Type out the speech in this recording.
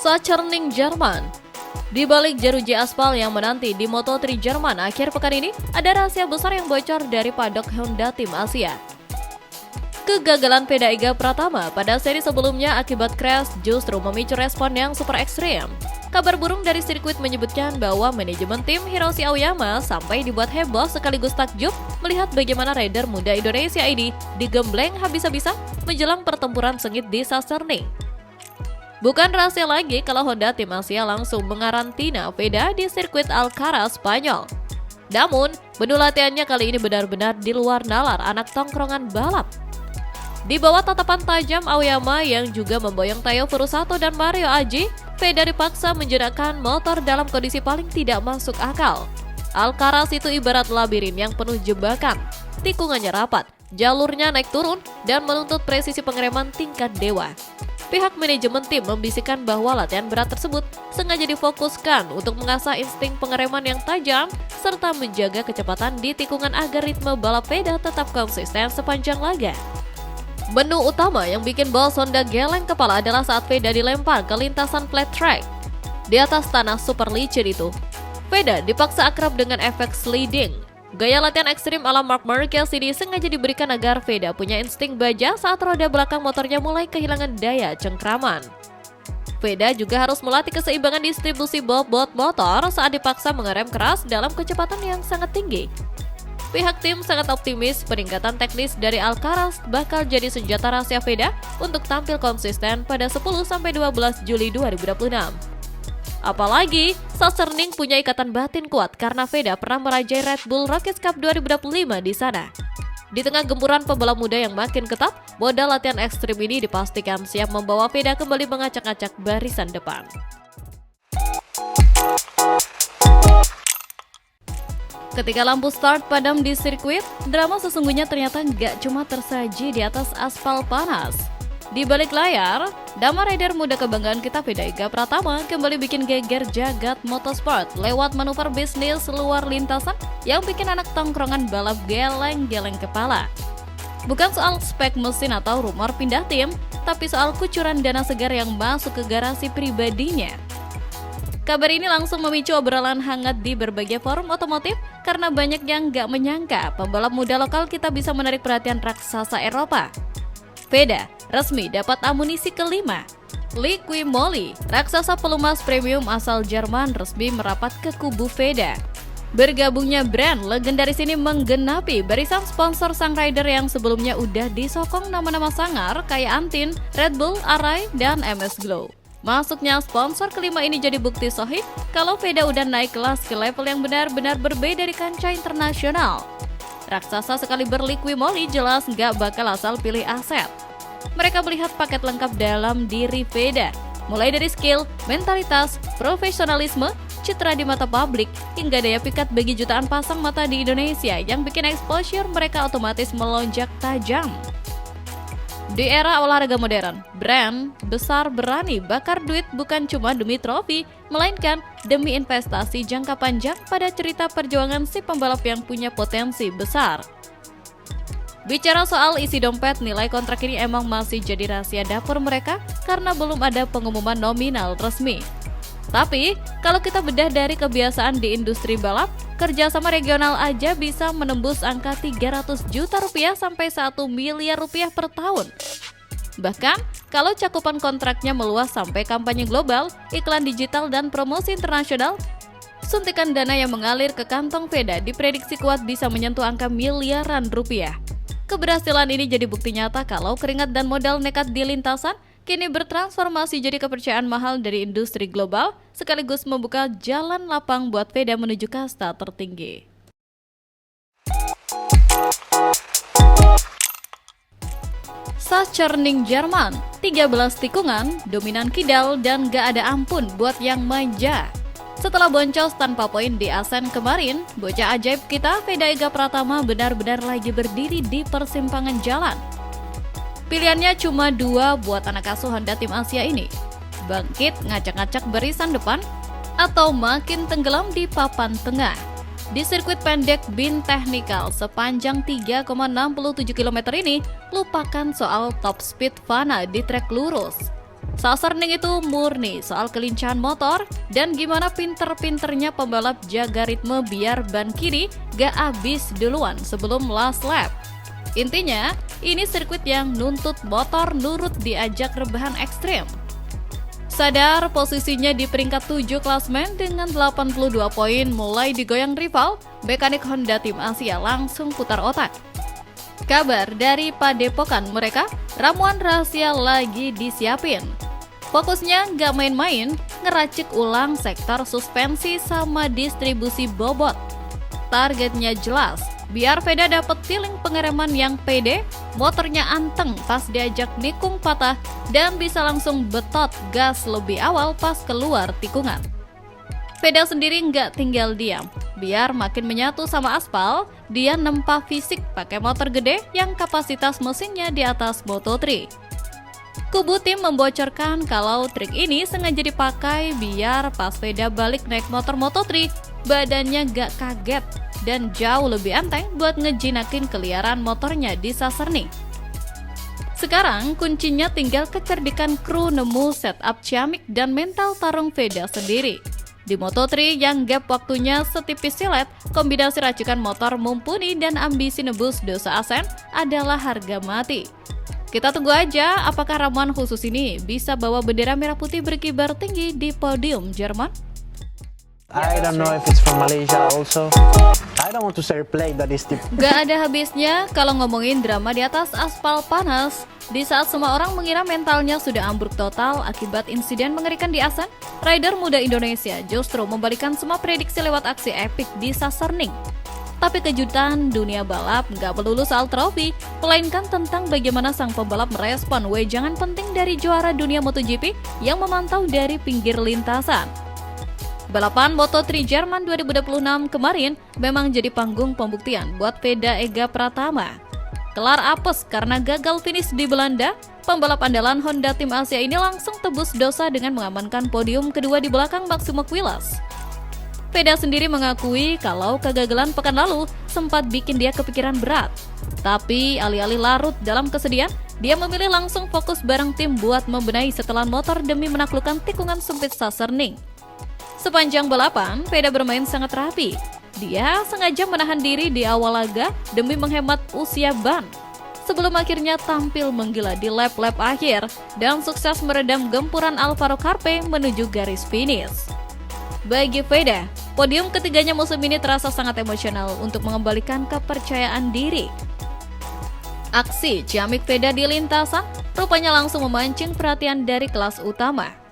Sachsenring, Jerman. Di balik jeruji aspal yang menanti di Moto3 Jerman akhir pekan ini, ada rahasia besar yang bocor dari paddock Honda Tim Asia. Kegagalan Veda Iga Pratama pada seri sebelumnya akibat crash justru memicu respon yang super ekstrim. Kabar burung dari sirkuit menyebutkan bahwa manajemen tim Hiroshi Aoyama sampai dibuat heboh sekaligus takjub melihat bagaimana rider muda Indonesia ini digembleng habis-habisan menjelang pertempuran sengit di Sachsenring. Bukan rahasia lagi kalau Honda Tim Asia langsung mengarantina Veda di sirkuit Alcaraz, Spanyol. Namun, menu latihannya kali ini benar-benar di luar nalar anak tongkrongan balap. Di bawah tatapan tajam Aoyama yang juga memboyong Taiyo Furusato dan Mario Aji, Veda dipaksa menjerakkan motor dalam kondisi paling tidak masuk akal. Alcaraz itu ibarat labirin yang penuh jebakan. Tikungannya rapat, jalurnya naik turun, dan menuntut presisi pengereman tingkat dewa. Pihak manajemen tim membisikkan bahwa latihan berat tersebut sengaja difokuskan untuk mengasah insting pengereman yang tajam serta menjaga kecepatan di tikungan agar ritme balap Veda tetap konsisten sepanjang laga. Menu utama yang bikin bos Honda geleng kepala adalah saat Veda dilempar ke lintasan flat track. Di atas tanah super licin itu, Veda dipaksa akrab dengan efek sliding. Gaya latihan ekstrim ala Marc Marquez ini sengaja diberikan agar Veda punya insting baja saat roda belakang motornya mulai kehilangan daya cengkraman. Veda juga harus melatih keseimbangan distribusi bobot motor saat dipaksa mengerem keras dalam kecepatan yang sangat tinggi. Pihak tim sangat optimis peningkatan teknis dari Alcaraz bakal jadi senjata rahasia Veda untuk tampil konsisten pada 10-12 Juli 2026. Apalagi, Sachsenring punya ikatan batin kuat karena Veda pernah merajai Red Bull Rookies Cup 2025 di sana. Di tengah gempuran pembalap muda yang makin ketat, modal latihan ekstrim ini dipastikan siap membawa Veda kembali mengacak-acak barisan depan. Ketika lampu start padam di sirkuit, drama sesungguhnya ternyata nggak cuma tersaji di atas aspal panas. Di balik layar, Dama rider muda kebanggaan kita Veda Iga Pratama kembali bikin geger jagat motorsport lewat manuver bisnis luar lintasan yang bikin anak tongkrongan balap geleng-geleng kepala. Bukan soal spek mesin atau rumor pindah tim, tapi soal kucuran dana segar yang masuk ke garasi pribadinya. Kabar ini langsung memicu obrolan hangat di berbagai forum otomotif karena banyak yang gak menyangka pembalap muda lokal kita bisa menarik perhatian raksasa Eropa. Veda resmi dapat amunisi kelima. Liqui Moly, raksasa pelumas premium asal Jerman resmi merapat ke kubu Veda. Bergabungnya brand legendaris ini menggenapi barisan sponsor sang rider yang sebelumnya udah disokong nama-nama sangar kayak Antin, Red Bull, Arai, dan MS Glow. Masuknya sponsor kelima ini jadi bukti sahih kalau Veda udah naik kelas ke level yang benar-benar berbeda di kancah internasional. Raksasa sekali Liqui Moly jelas gak bakal asal pilih aset. Mereka melihat paket lengkap dalam diri Veda, mulai dari skill, mentalitas, profesionalisme, citra di mata publik, hingga daya pikat bagi jutaan pasang mata di Indonesia yang bikin exposure mereka otomatis melonjak tajam. Di era olahraga modern, brand besar berani bakar duit bukan cuma demi trofi, melainkan demi investasi jangka panjang pada cerita perjuangan si pembalap yang punya potensi besar. Bicara soal isi dompet, nilai kontrak ini emang masih jadi rahasia dapur mereka karena belum ada pengumuman nominal resmi. Tapi, kalau kita bedah dari kebiasaan di industri balap, kerjasama regional aja bisa menembus angka 300 juta rupiah sampai 1 miliar rupiah per tahun. Bahkan, kalau cakupan kontraknya meluas sampai kampanye global, iklan digital dan promosi internasional, suntikan dana yang mengalir ke kantong Veda diprediksi kuat bisa menyentuh angka miliaran rupiah. Keberhasilan ini jadi bukti nyata kalau keringat dan modal nekat di lintasan kini bertransformasi jadi kepercayaan mahal dari industri global, sekaligus membuka jalan lapang buat Veda menuju kasta tertinggi. Sachsenring, Jerman, 13 tikungan, dominan kidal dan gak ada ampun buat yang manja. Setelah boncos tanpa poin di Asen kemarin, bocah ajaib kita Veda Iga Pratama benar-benar lagi berdiri di persimpangan jalan. Pilihannya cuma dua buat anak asuh Honda Tim Asia ini. Bangkit ngacak-ngacak barisan depan atau makin tenggelam di papan tengah. Di sirkuit pendek Bin Technical sepanjang 3,67 km ini, lupakan soal top speed fana di trek lurus. Sasarning itu murni soal kelincahan motor dan gimana pinter-pinternya pembalap jaga ritme biar ban kiri gak habis duluan sebelum last lap. Intinya, ini sirkuit yang nuntut motor nurut diajak rebahan ekstrim. Sadar posisinya di peringkat 7 klasmen dengan 82 poin mulai digoyang rival, mekanik Honda Tim Asia langsung putar otak. Kabar dari padepokan mereka, ramuan rahasia lagi disiapin. Fokusnya nggak main-main, ngeracik ulang sektor suspensi sama distribusi bobot. Targetnya jelas, biar Veda dapet feeling pengereman yang pede, motornya anteng pas diajak nikung patah, dan bisa langsung betot gas lebih awal pas keluar tikungan. Veda sendiri nggak tinggal diam, biar makin menyatu sama aspal, dia nempa fisik pakai motor gede yang kapasitas mesinnya di atas Moto3. Kubu tim membocorkan kalau trik ini sengaja dipakai biar pas Veda balik naik motor Moto3, badannya gak kaget dan jauh lebih enteng buat ngejinakin keliaran motornya di Sasarning. Sekarang kuncinya tinggal kecerdikan kru nemu setup ciamik dan mental tarung Veda sendiri. Di Moto3 yang gap waktunya setipis silet, kombinasi racikan motor mumpuni dan ambisi nebus dosa asen adalah harga mati. Kita tunggu aja apakah ramuan khusus ini bisa bawa bendera merah putih berkibar tinggi di podium Jerman. I don't know if it's from Malaysia also. I don't want to say play that is the... Gak ada habisnya kalau ngomongin drama di atas aspal panas. Di saat semua orang mengira mentalnya sudah ambruk total akibat insiden mengerikan di Asen, rider muda Indonesia justru membalikan semua prediksi lewat aksi epik di Sasarning. Tapi kejutan dunia balap nggak melulu soal trofi, melainkan tentang bagaimana sang pembalap merespon wejangan penting dari juara dunia MotoGP yang memantau dari pinggir lintasan. Balapan Moto3 Jerman 2026 kemarin memang jadi panggung pembuktian buat Veda Ega Pratama. Kelar apes karena gagal finish di Belanda, pembalap andalan Honda Tim Asia ini langsung tebus dosa dengan mengamankan podium kedua di belakang Maximo Quiles. Veda sendiri mengakui kalau kegagalan pekan lalu sempat bikin dia kepikiran berat. Tapi alih-alih larut dalam kesedihan, dia memilih langsung fokus bareng tim buat membenahi setelan motor demi menaklukkan tikungan sempit Sasarning. Sepanjang balapan, Veda bermain sangat rapi. Dia sengaja menahan diri di awal laga demi menghemat usia ban. Sebelum akhirnya tampil menggila di lap-lap akhir dan sukses meredam gempuran Alvaro Carpe menuju garis finish. Bagi Veda, podium ketiganya musim ini terasa sangat emosional untuk mengembalikan kepercayaan diri. Aksi ciamik Veda di lintasan rupanya langsung memancing perhatian dari kelas utama.